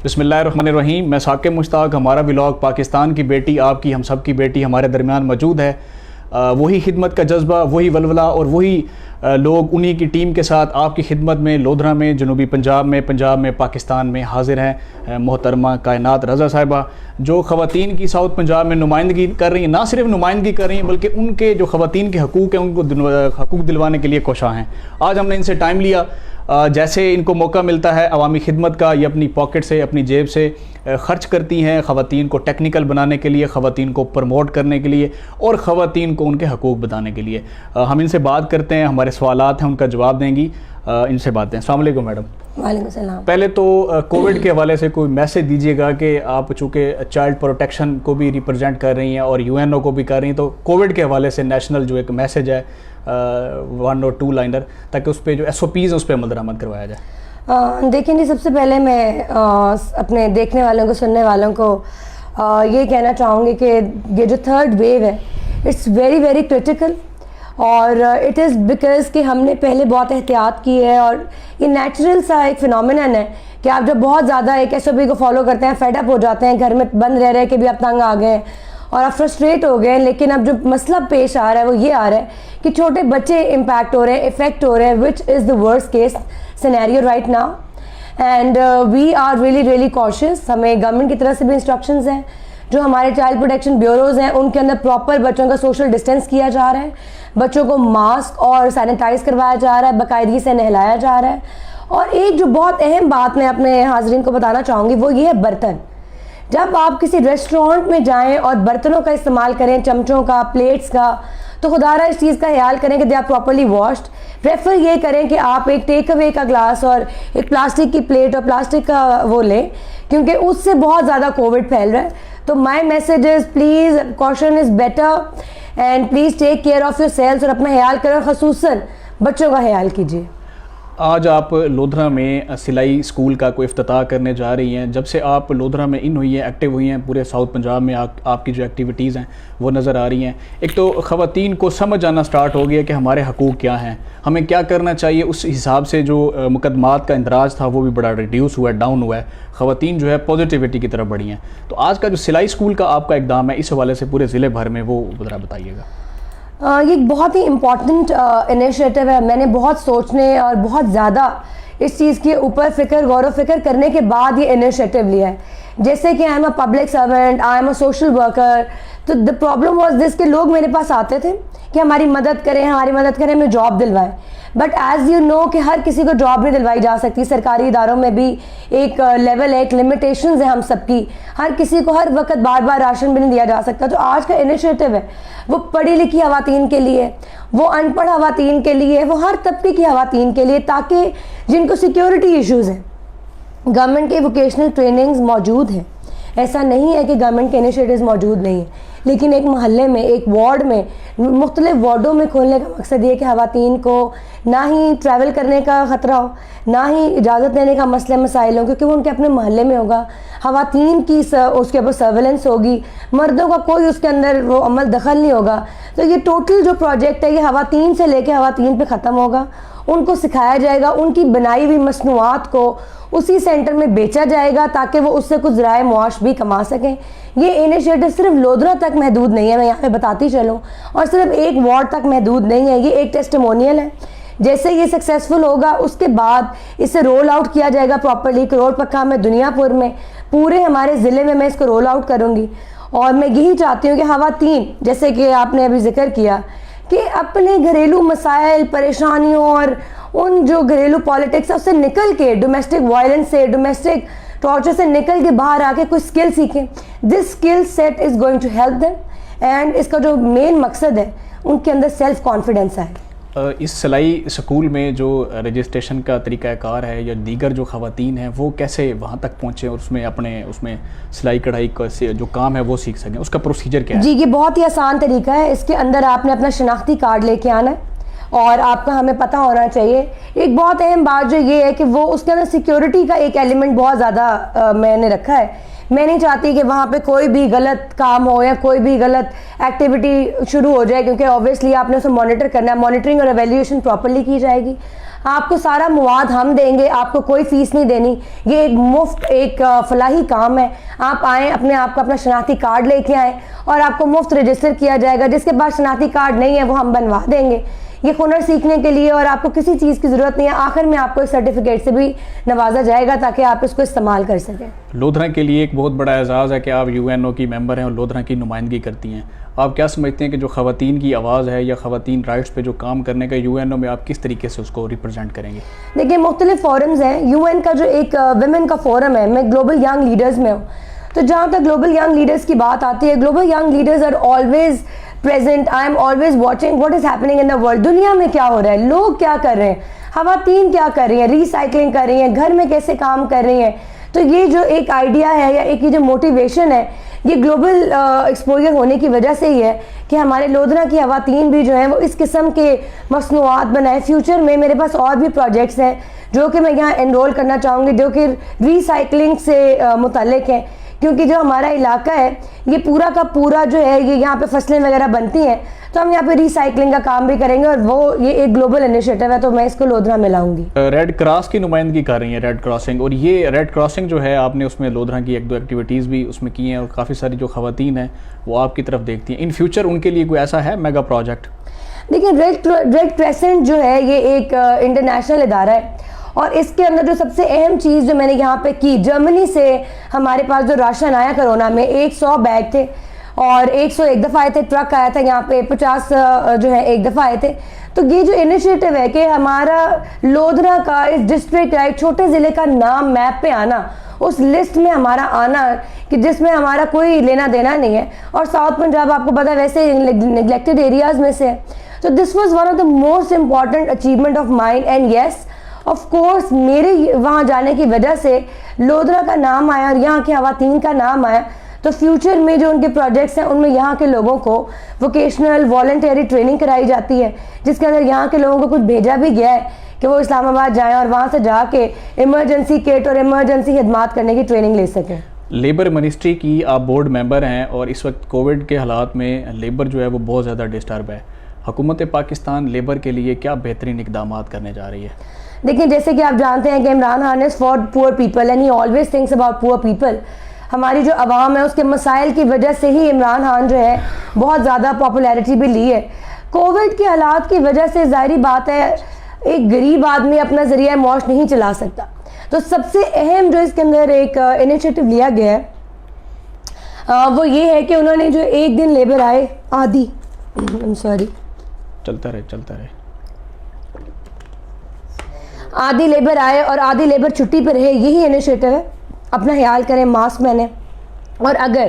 بسم اللہ الرحمن الرحیم. میں ثاقب مشتاق. ہمارا ولاگ پاکستان کی بیٹی، آپ کی ہم سب کی بیٹی ہمارے درمیان موجود ہے. وہی خدمت کا جذبہ، وہی ولولہ اور وہی لوگ انہی کی ٹیم کے ساتھ آپ کی خدمت میں لودھرا میں، جنوبی پنجاب میں پاکستان میں حاضر ہیں. محترمہ کائنات رضا صاحبہ جو خواتین کی ساؤتھ پنجاب میں نمائندگی کر رہی ہیں، نہ صرف نمائندگی کر رہی ہیں بلکہ ان کے جو خواتین کے حقوق ہیں ان کو حقوق دلوانے کے لیے کوشاں ہیں. آج ہم نے ان سے ٹائم لیا. جیسے ان کو موقع ملتا ہے عوامی خدمت کا، یہ اپنی پاکٹ سے، اپنی جیب سے خرچ کرتی ہیں خواتین کو ٹیکنیکل بنانے کے لیے، خواتین کو پروموٹ کرنے کے لیے اور خواتین کو ان کے حقوق بتانے کے لیے. ہم ان سے بات کرتے ہیں، ہمارے سوالات ہیں ان کا جواب دیں گی. ان سے باتیں. السلام علیکم میڈم. وعلیکم السلام. پہلے تو کووڈ کے حوالے سے کوئی میسیج دیجیے گا کہ آپ چونکہ چائلڈ پروٹیکشن کو بھی ریپرزینٹ کر رہی ہیں اور UN کو بھی کر رہی ہیں، تو کووڈ کے حوالے سے نیشنل جو ایک میسیج ہے 1 اور 2 لائنر، تاکہ اس پہ جو SOPs ہیں اس پہ عمل درآمد کروایا جائے. دیکھیں جی، سب سے پہلے میں اپنے دیکھنے والوں کو، سننے والوں کو یہ کہنا چاہوں گی کہ یہ جو 3rd ویو ہے اٹس ویری ویری کرٹیکل، اور اٹ از بیکاز کہ ہم نے پہلے بہت احتیاط کی ہے، اور یہ نیچرل سا ایک فینومینن ہے کہ آپ جب بہت زیادہ ایک SOP کو فالو کرتے ہیں، فیڈ اپ ہو جاتے ہیں، گھر میں بند رہ کہ بھی آپ تنگ آ گئے ہیں اور آپ فرسٹریٹ ہو گئے ہیں. لیکن اب جو مسئلہ پیش آ رہا ہے وہ یہ آ رہا ہے کہ چھوٹے بچے امپیکٹ ہو رہے ہیں، افیکٹ ہو رہے ہیں، which is the worst case scenario right now. And we are really really cautious. ہمیں گورنمنٹ کی طرف سے بھی انسٹرکشنز ہیں، جو ہمارے چائلڈ پروٹیکشن بیوروز ہیں ان کے اندر پراپر بچوں کا سوشل ڈسٹینس کیا جا رہا ہے، بچوں کو ماسک اور سینیٹائز کروایا جا رہا ہے، باقاعدگی سے نہلایا جا رہا ہے. اور ایک جو بہت اہم بات میں اپنے حاضرین کو بتانا چاہوں گی وہ یہ ہے برتن. جب آپ کسی ریسٹورینٹ میں جائیں اور برتنوں کا استعمال کریں، چمچوں کا، پلیٹس کا، تو خدارہ اس چیز کا خیال کریں کہ they are properly washed. Prefer یہ کریں کہ آپ ایک ٹیک اوے کا گلاس اور ایک پلاسٹک کی پلیٹ اور پلاسٹک کا وہ لیں، کیونکہ اس سے بہت زیادہ کووڈ پھیل رہا ہے. تو my message is please caution is better and please take care of yourself, اور اپنا خیال کریں، خصوصاً بچوں کا خیال کیجیے. آج آپ لودھرا میں سلائی اسکول کا کوئی افتتاح کرنے جا رہی ہیں. جب سے آپ لودھرا میں ہوئی ہیں، ایکٹیو ہوئی ہیں، پورے ساؤتھ پنجاب میں آپ کی جو ایکٹیویٹیز ہیں وہ نظر آ رہی ہیں. ایک تو خواتین کو سمجھ آنا سٹارٹ ہو گیا کہ ہمارے حقوق کیا ہیں، ہمیں کیا کرنا چاہیے. اس حساب سے جو مقدمات کا اندراج تھا وہ بھی بڑا ریڈیوس ہوا ہے، ڈاؤن ہوا ہے. خواتین جو ہے پازیٹیوٹی کی طرف بڑھی ہیں. تو آج کا جو سلائی اسکول کا آپ کا اقدام ہے، اس حوالے سے پورے ضلع بھر میں وہ ذرا بتائیے گا. یہ بہت ہی امپورٹنٹ انیشیٹو ہے. میں نے بہت سوچنے اور بہت زیادہ اس چیز کے اوپر غور و فکر کرنے کے بعد یہ انیشیٹو لیا ہے. جیسے کہ I am a public servant, I am a social worker. تو دا پرابلم واز دس کہ لوگ میرے پاس آتے تھے کہ ہماری مدد کریں، ہمیں جاب دلوائیں. بٹ ایز یو نو کہ ہر کسی کو جاب نہیں دلوائی جا سکتی. سرکاری اداروں میں بھی ایک لیول ہے، ایک لمیٹیشنز ہیں ہم سب کی. ہر کسی کو ہر وقت بار بار راشن بھی نہیں دیا جا سکتا. تو آج کا انیشیٹو ہے وہ پڑھی لکھی خواتین کے لیے، وہ ان پڑھ خواتین کے لیے، وہ ہر طبقے کی خواتین کے لیے، تاکہ جن کو سیکیورٹی ایشوز ہیں. گورنمنٹ کے ووکیشنل ٹریننگز موجود ہیں، ایسا نہیں ہے کہ گورنمنٹ کے انیشیٹوز موجود نہیں ہیں، لیکن ایک محلے میں، ایک وارڈ میں، مختلف وارڈوں میں کھولنے کا مقصد یہ کہ خواتین کو نہ ہی ٹریول کرنے کا خطرہ ہو، نہ ہی اجازت لینے کا مسئلہ مسائل ہوں، کیونکہ وہ ان کے اپنے محلے میں ہوگا. خواتین کی اس کے اوپر سرویلنس ہوگی، مردوں کا کوئی اس کے اندر وہ عمل دخل نہیں ہوگا. تو یہ ٹوٹل جو پروجیکٹ ہے یہ خواتین سے لے کے خواتین پہ ختم ہوگا. ان کو سکھایا جائے گا، ان کی بنائی ہوئی مصنوعات کو اسی سینٹر میں بیچا جائے گا تاکہ وہ اس سے کچھ ذرائع معاش بھی کما سکیں. یہ انیشیٹو صرف لودھرا تک محدود نہیں ہے، میں یہاں پہ بتاتی چلوں، اور صرف ایک وارڈ تک محدود نہیں ہے. یہ ایک ٹیسٹیمونیل ہے. جیسے یہ سکسیسفل ہوگا اس کے بعد اسے رول آؤٹ کیا جائے گا پراپرلی. کروڑ پکا میں، دنیا پور میں، پورے ہمارے ضلع میں اس کو رول آؤٹ کروں گی. اور میں یہی چاہتی ہوں کہ خواتین، جیسے کہ آپ نے ابھی ذکر کیا، کہ اپنے گھریلو مسائل، پریشانیوں اور ان جو گھریلو پالیٹکس ہے اس سے نکل کے، ڈومیسٹک وائلنس سے، ڈومیسٹک ٹارچر سے نکل کے باہر آ کے کوئی اسکل سیکھیں. This skill set is going to help them, and اس کا جو مین مقصد ہے ان کے اندر سیلف کانفیڈنس ہے. اس سلائی سکول میں جو رجسٹریشن کا طریقہ کار ہے یا دیگر جو خواتین ہیں وہ کیسے وہاں تک پہنچیں اور اس میں سلائی کڑھائی کا جو کام ہے وہ سیکھ سکیں، اس کا پروسیجر کیا ہے؟ جی یہ بہت ہی آسان طریقہ ہے. اس کے اندر آپ نے اپنا شناختی کارڈ لے کے آنا ہے اور آپ کا ہمیں پتہ ہونا چاہیے. ایک بہت اہم بات جو یہ ہے کہ وہ اس کے اندر سیکیورٹی کا ایک ایلیمنٹ بہت زیادہ میں نے رکھا ہے. میں نہیں چاہتی کہ وہاں پہ کوئی بھی غلط کام ہو یا کوئی بھی غلط ایکٹیویٹی شروع ہو جائے, کیونکہ اوبیسلی آپ نے اسے مانیٹر کرنا ہے. مانیٹرنگ اور ایویلیویشن پراپرلی کی جائے گی. آپ کو سارا مواد ہم دیں گے, آپ کو کوئی فیس نہیں دینی. یہ ایک مفت ایک فلاحی کام ہے. آپ آئیں, اپنے آپ کو اپنا شناختی کارڈ لے کے آئیں اور آپ کو مفت رجسٹر کیا جائے گا. جس کے پاس شناختی کارڈ نہیں ہے وہ ہم بنوا دیں گے. یہ ہنر سیکھنے کے لیے, اور آپ کو کسی چیز کی ضرورت نہیں ہے. آخر میں آپ کو اس سرٹیفکیٹ سے بھی نوازا جائے گا تاکہ آپ اس کو استعمال کر سکیں. لودھرا کے لیے ایک بہت بڑا اعزاز ہے کہ آپ UNO کی ممبر ہیں اور لودھرا کی نمائندگی کرتی ہیں. آپ کیا سمجھتے ہیں کہ جو خواتین کی آواز ہے یا خواتین رائٹس پہ جو کام کرنے کا UNO میں آپ کس طریقے سے اس کو ریپرزینٹ کریں گے؟ دیکھیں, مختلف فورمز ہیں. UN کا جو ایک ویمن کا فورم ہے, میں گلوبل ینگ لیڈرز میں ہوں, تو جہاں تک گلوبل ینگ لیڈرز کی بات آتی ہے, global young leaders are always present. I am always watching what is happening in the world. دنیا میں کیا ہو رہا ہے, لوگ کیا کر رہے ہیں, خواتین کیا کر رہی ہیں, ریسائکلنگ کر رہی ہیں, گھر میں کیسے کام کر رہی ہیں. تو یہ جو ایک آئیڈیا ہے یا ایک یہ جو موٹیویشن ہے, یہ گلوبل ایکسپوجر ہونے کی وجہ سے ہی ہے کہ ہمارے لودھرا کی خواتین بھی جو ہیں وہ اس قسم کے مصنوعات بنائیں. فیوچر میں میرے پاس اور بھی پروجیکٹس ہیں جو کہ میں یہاں انرول کرنا چاہوں گی, جو کہ ریسائکلنگ سے متعلق ہیں, کیونکہ جو ہمارا علاقہ ہے یہ پورا کا پورا جو ہے یہ یہاں پہ فصلیں وغیرہ بنتی ہیں, تو ہم یہاں پہ ریسائکلنگ کا کام بھی کریں گے, اور وہ یہ ایک گلوبل انیشیٹو ہے, تو میں اس کو لودھرا میں لاؤں گی. ریڈ کراس کی نمائندگی کر رہی ہیں, ریڈ کراسنگ, اور یہ ریڈ کراسنگ جو ہے آپ نے اس میں لودھرا کی ایک دو ایکٹیویٹیز بھی اس میں کی ہیں, اور کافی ساری جو خواتین ہیں وہ آپ کی طرف دیکھتی ہیں. ان فیوچر ان کے لیے کوئی ایسا ہے میگا پروجیکٹ؟ دیکھیں, ریڈ کریسنٹ جو ہے یہ ایک انٹرنیشنل ادارہ ہے, اور اس کے اندر جو سب سے اہم چیز جو میں نے یہاں پہ کی, جرمنی سے ہمارے پاس جو راشن آیا کرونا میں 100 بیگ تھے, اور 100 ایک دفعہ آئے تھے, ٹرک آیا تھا یہاں پہ 50 جو ہے ایک دفعہ آئے تھے. تو یہ جو انیشیٹو ہے کہ ہمارا لودھرا کا اس ڈسٹرکٹ کا ایک چھوٹے ضلع کا نام میپ پہ آنا, اس لسٹ میں ہمارا آنا کہ جس میں ہمارا کوئی لینا دینا نہیں ہے, اور ساؤتھ پنجاب آپ کو پتا ویسے نیگلیکٹڈ ایریاز میں سے ہے. تو this was one of the most important achievement of mine, and yes of course میرے وہاں جانے کی وجہ سے لودھرا کا نام آیا اور یہاں کی خواتین کا نام آیا. تو فیوچر میں جو ان کے پروجیکٹس ہیں ان میں یہاں کے لوگوں کو ووکیشنل والنٹری ٹریننگ کرائی جاتی ہے, جس کے اندر یہاں کے لوگوں کو کچھ بھیجا بھی گیا ہے کہ وہ اسلام آباد جائیں اور وہاں سے جا کے ایمرجنسی کٹ اور ایمرجنسی خدمات کرنے کی ٹریننگ لے سکیں. لیبر منسٹری کی آپ بورڈ ممبر ہیں, اور اس وقت کووڈ کے حالات میں لیبر جو ہے وہ بہت زیادہ ڈسٹرب ہے. حکومت پاکستان لیبر کے لیے کیا بہترین اقدامات کرنے جا رہی ہے؟ دیکھیں, جیسے کہ آپ جانتے ہیں کہ Imran Khan is for poor people and he always thinks about poor people. ہماری جو عوام ہے اس کے مسائل کی وجہ سے ہی عمران خان جو ہے بہت زیادہ پاپولیرٹی بھی لی ہے. کووڈ کے حالات کی وجہ سے ظاہری بات ہے ایک غریب آدمی اپنا ذریعہ معاش نہیں چلا سکتا. تو سب سے اہم جو اس کے اندر ایک انیشیٹو لیا گیا ہے وہ یہ ہے کہ انہوں نے جو ایک دن لیبر آئے آدھی چلتا رہے آدھی لیبر آئے اور آدھی لیبر چھٹی پہ رہے, یہی انیشیٹو ہے. اپنا خیال کریں, ماسک پہنیں, اور اگر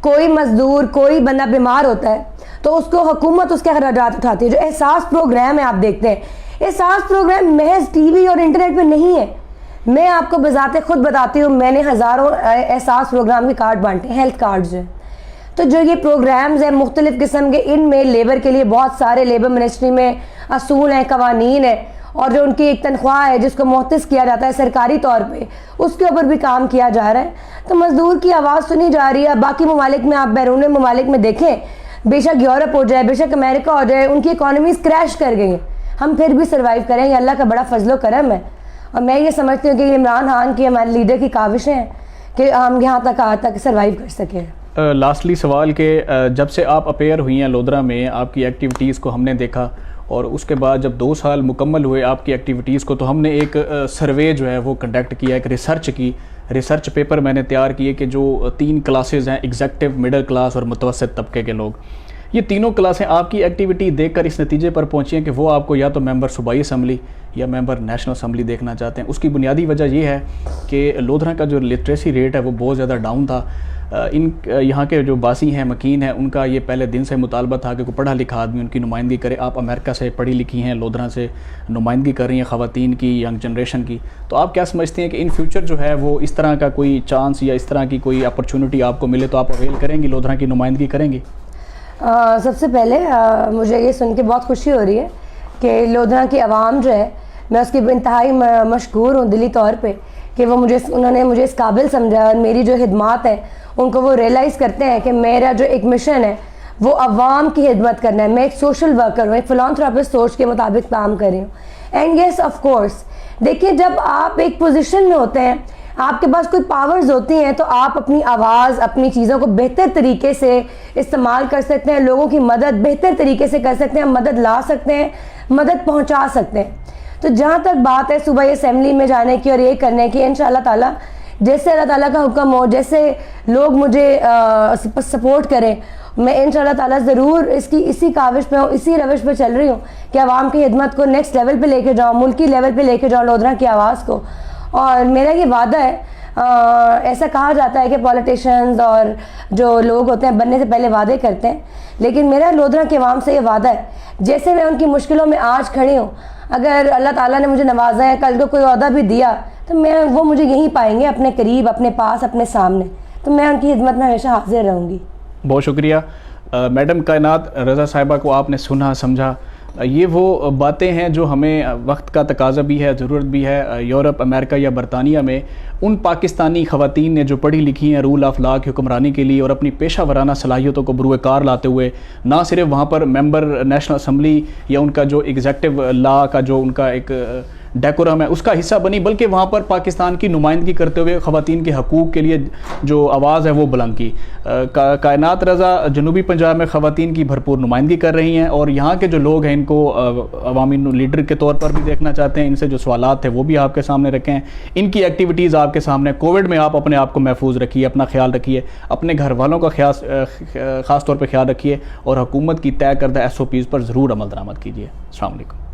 کوئی مزدور کوئی بندہ بیمار ہوتا ہے تو اس کو حکومت اس کے اخراجات اٹھاتی ہے. جو احساس پروگرام ہے آپ دیکھتے ہیں, احساس پروگرام محض ٹی وی اور انٹرنیٹ پہ نہیں ہے. میں آپ کو بذات خود بتاتی ہوں, میں نے ہزاروں احساس پروگرام کے کارڈ بانٹے ہیں, ہیلتھ کارڈز ہیں. تو جو یہ پروگرامز ہیں مختلف قسم کے, ان میں لیبر کے لیے بہت سارے لیبر منسٹری میں اصول ہیں, قوانین ہیں, اور جو ان کی ایک تنخواہ ہے جس کو مختص کیا جاتا ہے سرکاری طور پہ, اس کے اوپر بھی کام کیا جا رہا ہے. تو مزدور کی آواز سنی جا رہی ہے. باقی ممالک میں آپ بیرون ممالک میں دیکھیں, بے شک یورپ ہو جائے, بے شک امریکہ ہو جائے, ان کی اکانومیز کریش کر گئی ہیں, ہم پھر بھی سروائیو کریں. یہ اللہ کا بڑا فضل و کرم ہے, اور میں یہ سمجھتی ہوں کہ یہ عمران خان کی, ہمارے لیڈر کی کاوشیں ہیں کہ ہم یہاں تک آج تک سروائیو کر سکیں. لاسٹلی سوال کہ جب سے آپ اپیئر ہوئی ہیں لودھرا میں, آپ کی ایکٹیویٹیز کو ہم نے دیکھا, اور اس کے بعد جب 2 سال مکمل ہوئے آپ کی ایکٹیویٹیز کو, تو ہم نے ایک سروے جو ہے وہ کنڈکٹ کیا, ایک ریسرچ پیپر میں نے تیار کیے کہ جو 3 کلاسز ہیں, ایگزیکٹو, مڈل کلاس اور متوسط طبقے کے لوگ, یہ تینوں کلاسیں آپ کی ایکٹیویٹی دیکھ کر اس نتیجے پر پہنچی ہیں کہ وہ آپ کو یا تو ممبر صوبائی اسمبلی یا ممبر نیشنل اسمبلی دیکھنا چاہتے ہیں. اس کی بنیادی وجہ یہ ہے کہ لودھرا کا جو لٹریسی ریٹ ہے وہ بہت زیادہ ڈاؤن تھا. یہاں کے جو باسی ہیں, مکین ہیں, ان کا یہ پہلے دن سے مطالبہ تھا کہ کوئی پڑھا لکھا آدمی ان کی نمائندگی کرے. آپ امریکہ سے پڑھی لکھی ہیں, لودھرا سے نمائندگی کر رہی ہیں خواتین کی, ینگ جنریشن کی. تو آپ کیا سمجھتے ہیں کہ ان فیوچر جو ہے وہ اس طرح کا کوئی چانس یا اس طرح کی کوئی اپرچونٹی آپ کو ملے تو آپ اویل کریں گی, لودھرا کی نمائندگی کریں گی؟ سب سے پہلے مجھے یہ سن کے بہت خوشی ہو رہی ہے کہ لودھرا کی عوام جو ہے, میں اس کی انتہائی مشکور ہوں دلی طور پہ کہ وہ انہوں نے مجھے اس قابل سمجھا اور میری جو خدمات ہیں ان کو وہ ریئلائز کرتے ہیں کہ میرا جو ایک مشن ہے وہ عوام کی خدمت کرنا ہے. میں ایک سوشل ورکر ہوں, ایک فلانتھراپسٹ سوچ کے مطابق کام کر رہی ہوں. اینڈ یس آف کورس, دیکھیے جب آپ ایک پوزیشن میں ہوتے ہیں, آپ کے پاس کوئی پاورز ہوتی ہیں, تو آپ اپنی آواز, اپنی چیزوں کو بہتر طریقے سے استعمال کر سکتے ہیں, لوگوں کی مدد بہتر طریقے سے کر سکتے ہیں, مدد لا سکتے ہیں, مدد پہنچا سکتے ہیں. تو جہاں تک بات ہے صبح اسمبلی میں جانے کی اور یہ کرنے کی, انشاءاللہ تعالیٰ جیسے اللہ تعالیٰ کا حکم ہو, جیسے لوگ مجھے سپورٹ کریں, میں انشاءاللہ تعالیٰ ضرور اسی کاوش پہ ہوں, اسی روش پہ چل رہی ہوں کہ عوام کی خدمت کو نیکسٹ لیول پہ لے کے جاؤں, ملکی لیول پہ لے کے جاؤں لودھرا کی آواز کو. اور میرا یہ وعدہ ہے, ایسا کہا جاتا ہے کہ پولیٹیشنز اور جو لوگ ہوتے ہیں بننے سے پہلے وعدے کرتے ہیں, لیکن میرا لودھرا کی عوام سے یہ وعدہ ہے, جیسے میں ان کی مشکلوں میں آج کھڑی ہوں, اگر اللہ تعالیٰ نے مجھے نوازا ہے, کل کو کوئی عہدہ بھی دیا, تو وہ مجھے یہیں پائیں گے, اپنے قریب, اپنے پاس, اپنے سامنے. تو میں ان کی خدمت میں ہمیشہ حاضر رہوں گی. بہت شکریہ میڈم کائنات رضا صاحبہ کو آپ نے سنا سمجھا. یہ وہ باتیں ہیں جو ہمیں وقت کا تقاضا بھی ہے, ضرورت بھی ہے. یورپ, امریکہ یا برطانیہ میں ان پاکستانی خواتین نے جو پڑھی لکھی ہیں رول آف لا کی حکمرانی کے لیے اور اپنی پیشہ ورانہ صلاحیتوں کو بروئے کار لاتے ہوئے, نہ صرف وہاں پر ممبر نیشنل اسمبلی یا ان کا جو ایگزیکٹو لا کا جو ان کا ایک ڈیکورم ہے اس کا حصہ بنی, بلکہ وہاں پر پاکستان کی نمائندگی کرتے ہوئے خواتین کے حقوق کے لیے جو آواز ہے وہ بلند کی. کائنات رضا جنوبی پنجاب میں خواتین کی بھرپور نمائندگی کر رہی ہیں, اور یہاں کے جو لوگ ہیں ان کو عوامی لیڈر کے طور پر بھی دیکھنا چاہتے ہیں. ان سے جو سوالات ہیں وہ بھی آپ کے سامنے رکھیں, ان کی ایکٹیویٹیز آپ کے سامنے. کووڈ میں آپ اپنے آپ کو محفوظ رکھیے, اپنا خیال رکھیے, اپنے گھر والوں کا خاص طور پہ خیال رکھیے, اور حکومت کی طے کردہ SOPs پر ضرور عمل درآمد کیجیے. السلام علیکم.